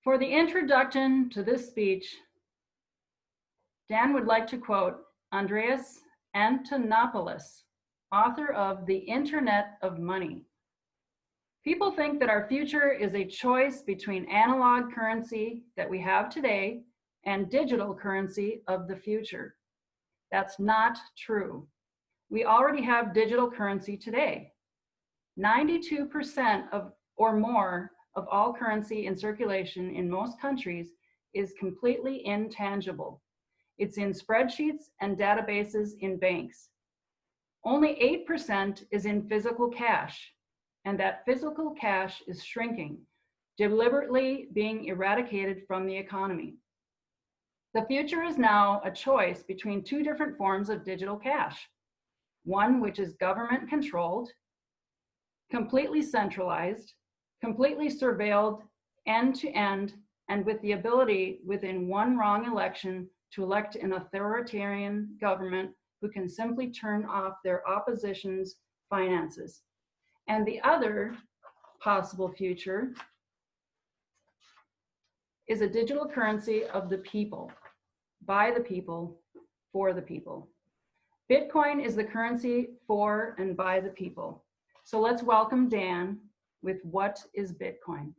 For the introduction to this speech, Dan would like to quote Andreas Antonopoulos, author of The Internet of Money. People think that our future is a choice between analog currency that we have today and digital currency of the future. That's not true. We already have digital currency today. 92% of or more of all currency in circulation in most countries is completely intangible. It's in spreadsheets and databases in banks. Only 8% is in physical cash, and that physical cash is shrinking, deliberately being eradicated from the economy. The future is now a choice between two different forms of digital cash. One which is government controlled, completely centralized, completely surveilled end to end, and with the ability within one wrong election to elect an authoritarian government who can simply turn off their opposition's finances. And the other possible future is a digital currency of the people, by the people, for the people. Bitcoin is the currency for and by the people. So let's welcome Dan with What is Bitcoin?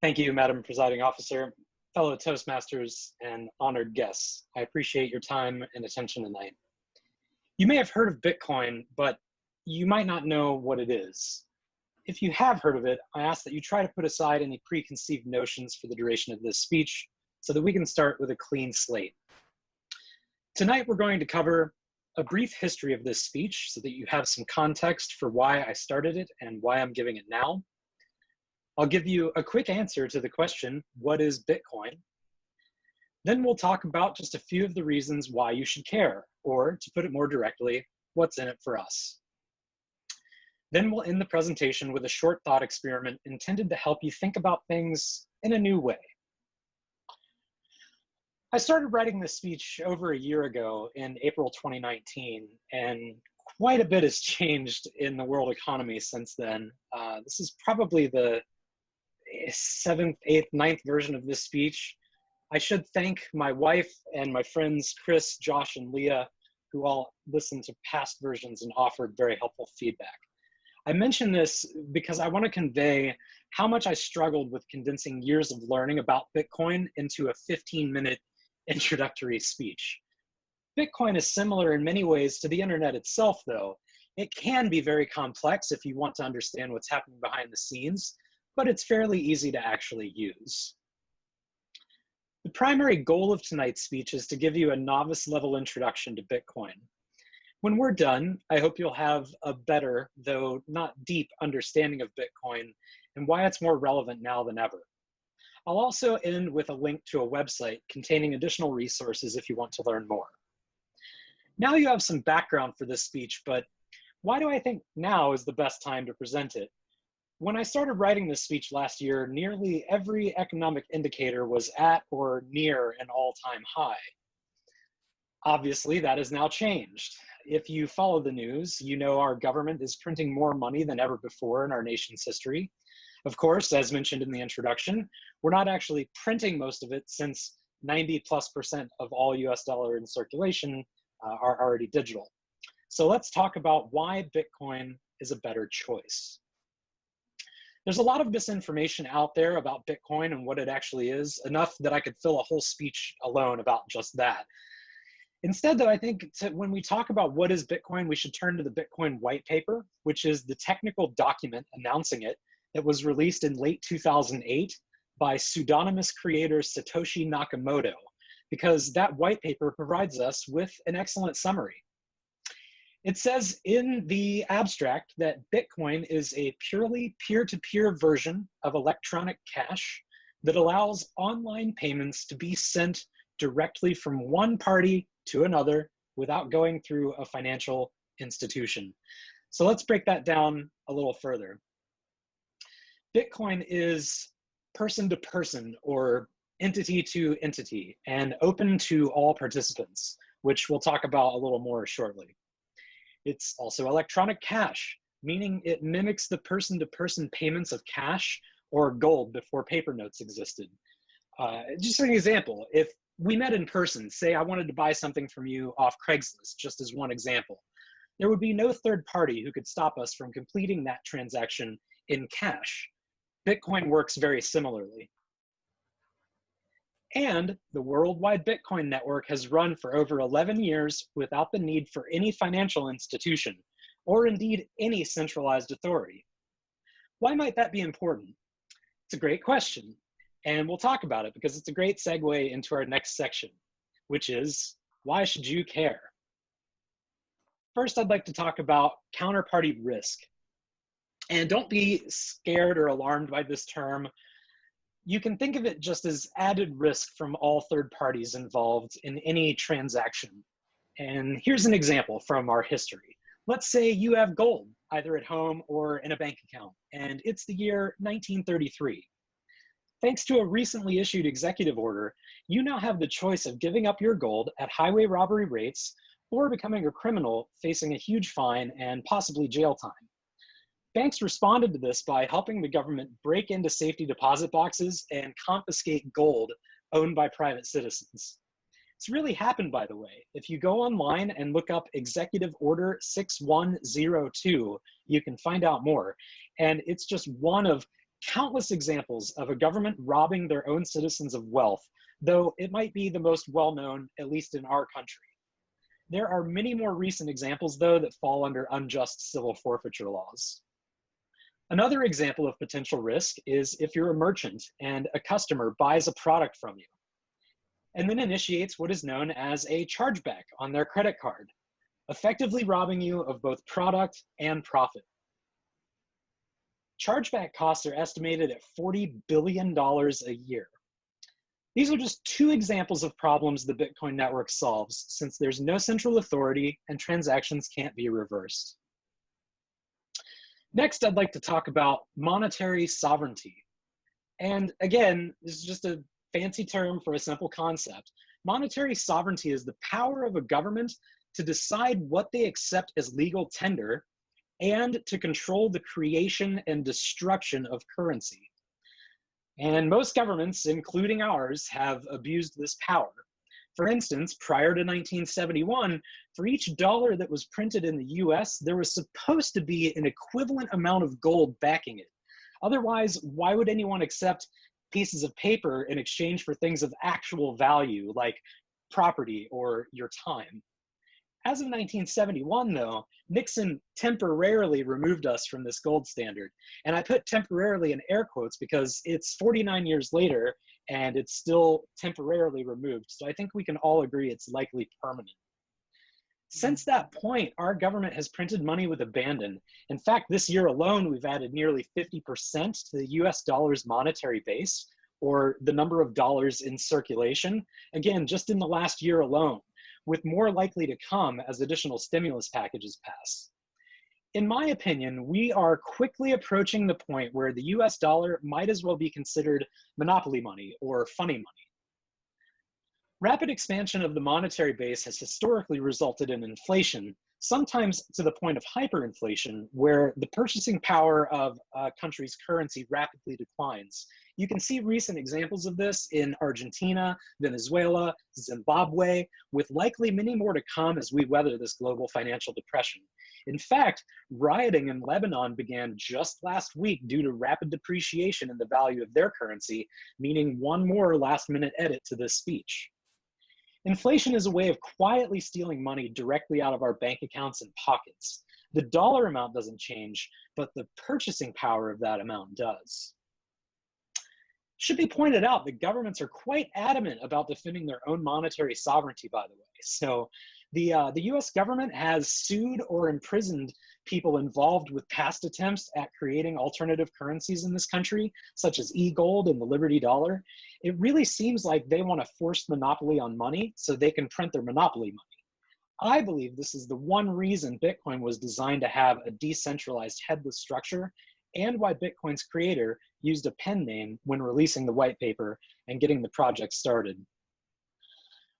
Thank you, Madam Presiding Officer, fellow Toastmasters, and honored guests. I appreciate your time and attention tonight. You may have heard of Bitcoin, but you might not know what it is. If you have heard of it, I ask that you try to put aside any preconceived notions for the duration of this speech so that we can start with a clean slate. Tonight, we're going to cover a brief history of this speech so that you have some context for why I started it and why I'm giving it now. I'll give you a quick answer to the question, what is Bitcoin? Then we'll talk about just a few of the reasons why you should care, or to put it more directly, what's in it for us. Then we'll end the presentation with a short thought experiment intended to help you think about things in a new way. I started writing this speech over a year ago in April 2019, and quite a bit has changed in the world economy since then. This is probably the 7th, 8th, 9th version of this speech. I should thank my wife and my friends, Chris, Josh, and Leah, who all listened to past versions and offered very helpful feedback. I mention this because I want to convey how much I struggled with condensing years of learning about Bitcoin into a 15-minute introductory speech. Bitcoin is similar in many ways to the internet itself, though. It can be very complex if you want to understand what's happening behind the scenes, but it's fairly easy to actually use. The primary goal of tonight's speech is to give you a novice-level introduction to Bitcoin. When we're done, I hope you'll have a better, though not deep, understanding of Bitcoin and why it's more relevant now than ever. I'll also end with a link to a website containing additional resources if you want to learn more. Now you have some background for this speech, but why do I think now is the best time to present it? When I started writing this speech last year, nearly every economic indicator was at or near an all-time high. Obviously, that has now changed. If you follow the news, you know our government is printing more money than ever before in our nation's history. Of course, as mentioned in the introduction, we're not actually printing most of it since 90+% of all US dollar in circulation are already digital. So let's talk about why Bitcoin is a better choice. There's a lot of misinformation out there about Bitcoin and what it actually is, enough that I could fill a whole speech alone about just that. Instead, though, I think when we talk about what is Bitcoin, we should turn to the Bitcoin Whitepaper, which is the technical document announcing it that was released in late 2008 by pseudonymous creator Satoshi Nakamoto, because that white paper provides us with an excellent summary. It says in the abstract that Bitcoin is a purely peer-to-peer version of electronic cash that allows online payments to be sent directly from one party to another without going through a financial institution. So let's break that down a little further. Bitcoin is person to person or entity to entity and open to all participants, which we'll talk about a little more shortly. It's also electronic cash, meaning it mimics the person-to-person payments of cash or gold before paper notes existed. Just an example, if we met in person, say I wanted to buy something from you off Craigslist, just as one example, there would be no third party who could stop us from completing that transaction in cash. Bitcoin works very similarly. And the worldwide Bitcoin network has run for over 11 years without the need for any financial institution, or indeed any centralized authority. Why might that be important? It's a great question, and we'll talk about it because it's a great segue into our next section, which is, why should you care? First, I'd like to talk about counterparty risk. And don't be scared or alarmed by this term. You can think of it just as added risk from all third parties involved in any transaction. And here's an example from our history. Let's say you have gold, either at home or in a bank account, and it's the year 1933. Thanks to a recently issued executive order, you now have the choice of giving up your gold at highway robbery rates or becoming a criminal facing a huge fine and possibly jail time. Banks responded to this by helping the government break into safety deposit boxes and confiscate gold owned by private citizens. It's really happened, by the way. If you go online and look up Executive Order 6102, you can find out more. And it's just one of countless examples of a government robbing their own citizens of wealth, though it might be the most well-known, at least in our country. There are many more recent examples, though, that fall under unjust civil forfeiture laws. Another example of potential risk is if you're a merchant and a customer buys a product from you and then initiates what is known as a chargeback on their credit card, effectively robbing you of both product and profit. Chargeback costs are estimated at $40 billion a year. These are just two examples of problems the Bitcoin network solves, since there's no central authority and transactions can't be reversed. Next, I'd like to talk about monetary sovereignty. And again, this is just a fancy term for a simple concept. Monetary sovereignty is the power of a government to decide what they accept as legal tender and to control the creation and destruction of currency. And most governments, including ours, have abused this power. For instance, prior to 1971, for each dollar that was printed in the US, there was supposed to be an equivalent amount of gold backing it. Otherwise, why would anyone accept pieces of paper in exchange for things of actual value, like property or your time? As of 1971, though, Nixon temporarily removed us from this gold standard. And I put temporarily in air quotes because it's 49 years later and it's still temporarily removed. So I think we can all agree it's likely permanent. Since that point, our government has printed money with abandon. In fact, this year alone, we've added nearly 50% to the US dollar's monetary base, or the number of dollars in circulation, again, just in the last year alone, with more likely to come as additional stimulus packages pass. In my opinion, we are quickly approaching the point where the US dollar might as well be considered monopoly money or funny money. Rapid expansion of the monetary base has historically resulted in inflation, sometimes to the point of hyperinflation, where the purchasing power of a country's currency rapidly declines. You can see recent examples of this in Argentina, Venezuela, Zimbabwe, with likely many more to come as we weather this global financial depression. In fact, rioting in Lebanon began just last week due to rapid depreciation in the value of their currency, meaning one more last-minute edit to this speech. Inflation is a way of quietly stealing money directly out of our bank accounts and pockets. The dollar amount doesn't change, but the purchasing power of that amount does. Should be pointed out that governments are quite adamant about defending their own monetary sovereignty, by the way. So the US government has sued or imprisoned people involved with past attempts at creating alternative currencies in this country, such as e-gold and the Liberty Dollar. It really seems like they want a forced monopoly on money so they can print their monopoly money. I believe this is the one reason Bitcoin was designed to have a decentralized headless structure, and why Bitcoin's creator used a pen name when releasing the white paper and getting the project started.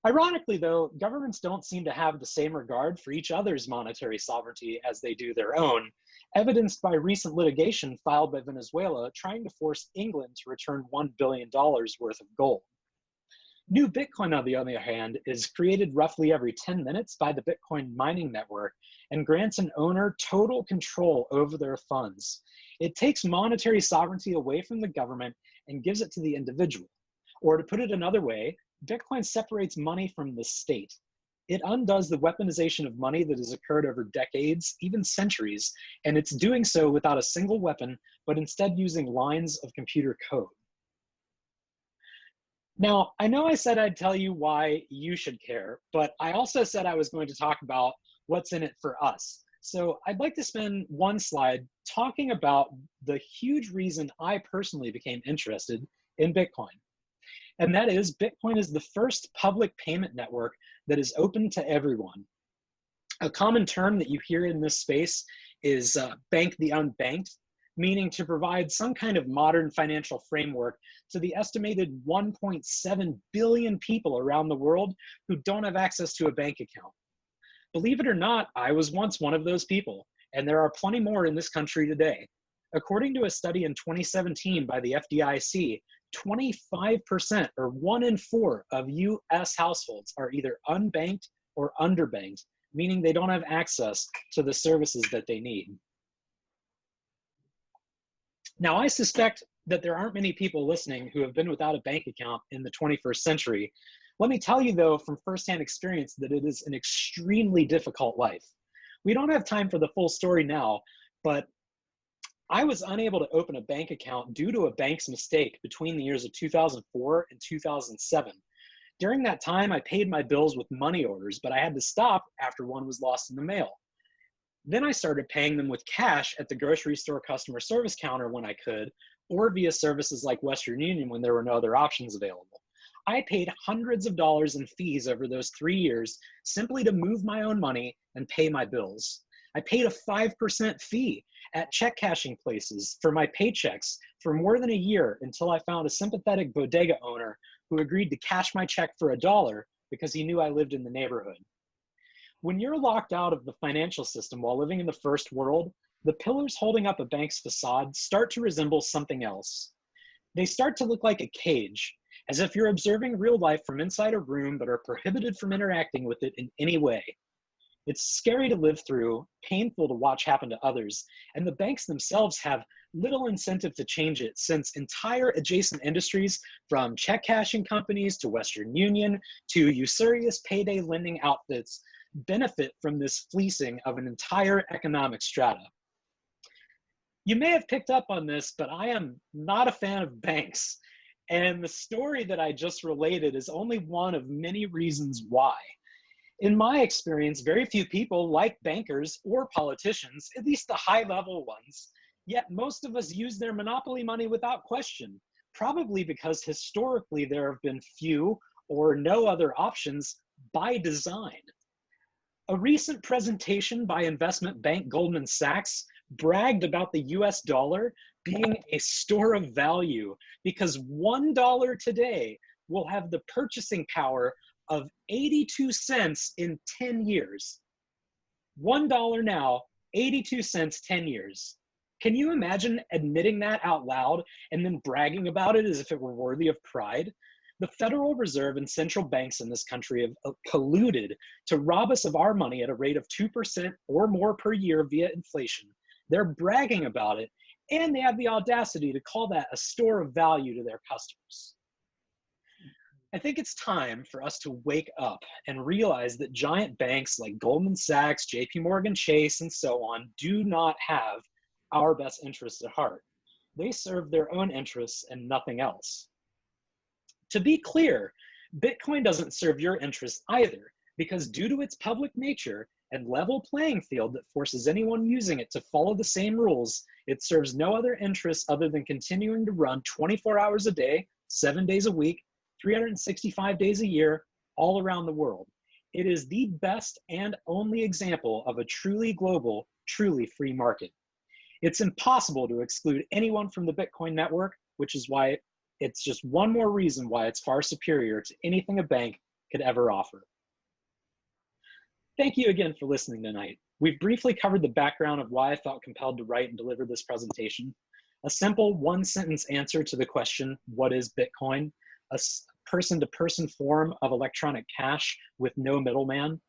Ironically, though, governments don't seem to have the same regard for each other's monetary sovereignty as they do their own, evidenced by recent litigation filed by Venezuela trying to force England to return $1 billion worth of gold. New Bitcoin, on the other hand, is created roughly every 10 minutes by the Bitcoin mining network and grants an owner total control over their funds. It takes monetary sovereignty away from the government and gives it to the individual. Or to put it another way, Bitcoin separates money from the state. It undoes the weaponization of money that has occurred over decades, even centuries, and it's doing so without a single weapon, but instead using lines of computer code. Now, I know I said I'd tell you why you should care, but I also said I was going to talk about what's in it for us. So I'd like to spend one slide talking about the huge reason I personally became interested in Bitcoin. And that is, Bitcoin is the first public payment network that is open to everyone. A common term that you hear in this space is bank the unbanked, meaning to provide some kind of modern financial framework to the estimated 1.7 billion people around the world who don't have access to a bank account. Believe it or not, I was once one of those people, and there are plenty more in this country today. According to a study in 2017 by the FDIC, 25%, or 1 in 4 of US households are either unbanked or underbanked, meaning they don't have access to the services that they need. Now, I suspect that there aren't many people listening who have been without a bank account in the 21st century. Let me tell you, though, from firsthand experience, that it is an extremely difficult life. We don't have time for the full story now, but I was unable to open a bank account due to a bank's mistake between the years of 2004 and 2007. During that time, I paid my bills with money orders, but I had to stop after one was lost in the mail. Then I started paying them with cash at the grocery store customer service counter when I could, or via services like Western Union when there were no other options available. I paid hundreds of dollars in fees over those 3 years simply to move my own money and pay my bills. I paid a 5% fee at check cashing places for my paychecks for more than a year until I found a sympathetic bodega owner who agreed to cash my check for $1 because he knew I lived in the neighborhood. When you're locked out of the financial system while living in the first world, the pillars holding up a bank's facade start to resemble something else. They start to look like a cage, as if you're observing real life from inside a room but are prohibited from interacting with it in any way. It's scary to live through, painful to watch happen to others, and the banks themselves have little incentive to change it, since entire adjacent industries, from check cashing companies to Western Union to usurious payday lending outfits, benefit from this fleecing of an entire economic strata. You may have picked up on this, but I am not a fan of banks. And the story that I just related is only one of many reasons why. In my experience, very few people like bankers or politicians, at least the high-level ones, yet most of us use their monopoly money without question, probably because historically there have been few or no other options by design. A recent presentation by investment bank Goldman Sachs bragged about the US dollar being a store of value because $1 today will have the purchasing power of 82 cents in 10 years. $1 now, 82 cents, 10 years. Can you imagine admitting that out loud and then bragging about it as if it were worthy of pride? The Federal Reserve and central banks in this country have colluded to rob us of our money at a rate of 2% or more per year via inflation. They're bragging about it, and they have the audacity to call that a store of value to their customers. I think it's time for us to wake up and realize that giant banks like Goldman Sachs, JP Morgan Chase, and so on do not have our best interests at heart. They serve their own interests and nothing else. To be clear, Bitcoin doesn't serve your interests either, because due to its public nature and level playing field that forces anyone using it to follow the same rules, it serves no other interests other than continuing to run 24 hours a day, 7 days a week, 365 days a year, all around the world. It is the best and only example of a truly global, truly free market. It's impossible to exclude anyone from the Bitcoin network, which is why it's just one more reason why it's far superior to anything a bank could ever offer. Thank you again for listening tonight. We've briefly covered the background of why I felt compelled to write and deliver this presentation. A simple one-sentence answer to the question, what is Bitcoin? A person-to-person form of electronic cash with no middleman.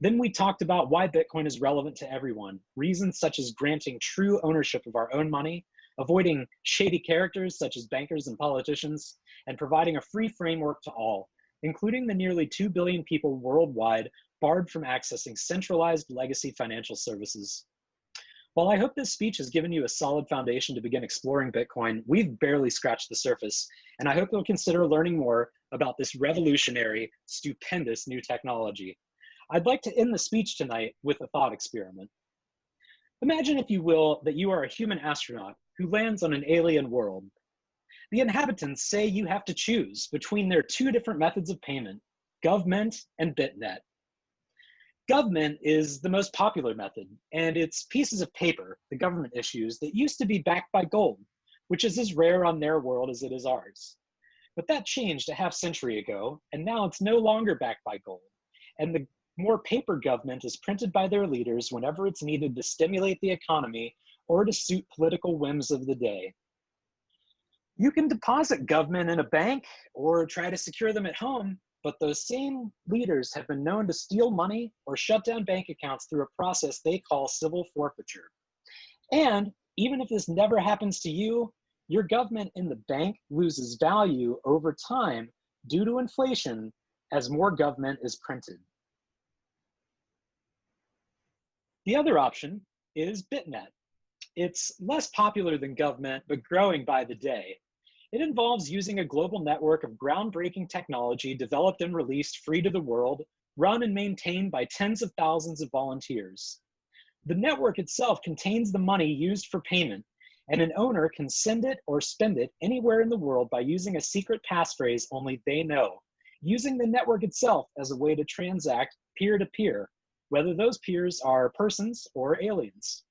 Then we talked about why Bitcoin is relevant to everyone, reasons such as granting true ownership of our own money, avoiding shady characters such as bankers and politicians, and providing a free framework to all, including the nearly 2 billion people worldwide barred from accessing centralized legacy financial services. While I hope this speech has given you a solid foundation to begin exploring Bitcoin, we've barely scratched the surface, and I hope you'll consider learning more about this revolutionary, stupendous new technology. I'd like to end the speech tonight with a thought experiment. Imagine, if you will, that you are a human astronaut who lands on an alien world. The inhabitants say you have to choose between their two different methods of payment, GovMint and BitNet. GovMint is the most popular method, and it's pieces of paper the government issues that used to be backed by gold, which is as rare on their world as it is ours. But that changed a half-century ago, and now it's no longer backed by gold. And the more paper GovMint is printed by their leaders whenever it's needed to stimulate the economy or to suit political whims of the day. You can deposit GovMint in a bank or try to secure them at home, but those same leaders have been known to steal money or shut down bank accounts through a process they call civil forfeiture. And even if this never happens to you, your GovMint in the bank loses value over time due to inflation as more GovMint is printed. The other option is BitNet. It's less popular than GovMint, but growing by the day. It involves using a global network of groundbreaking technology developed and released free to the world, run and maintained by tens of thousands of volunteers. The network itself contains the money used for payment, and an owner can send it or spend it anywhere in the world by using a secret passphrase only they know, using the network itself as a way to transact peer-to-peer, whether those peers are persons or aliens.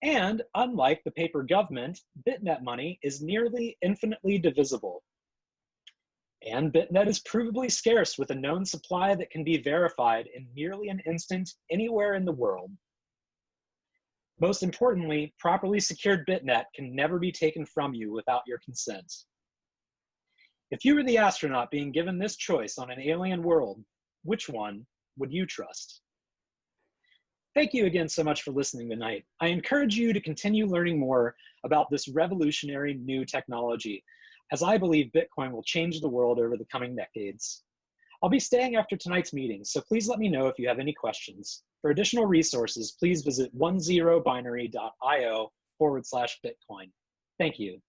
And unlike the paper GovMint, BitNet money is nearly infinitely divisible. And BitNet is provably scarce with a known supply that can be verified in nearly an instant anywhere in the world. Most importantly, properly secured BitNet can never be taken from you without your consent. If you were the astronaut being given this choice on an alien world, which one would you trust? Thank you again so much for listening tonight. I encourage you to continue learning more about this revolutionary new technology, as I believe Bitcoin will change the world over the coming decades. I'll be staying after tonight's meeting, so please let me know if you have any questions. For additional resources, please visit 10binary.io/Bitcoin. Thank you.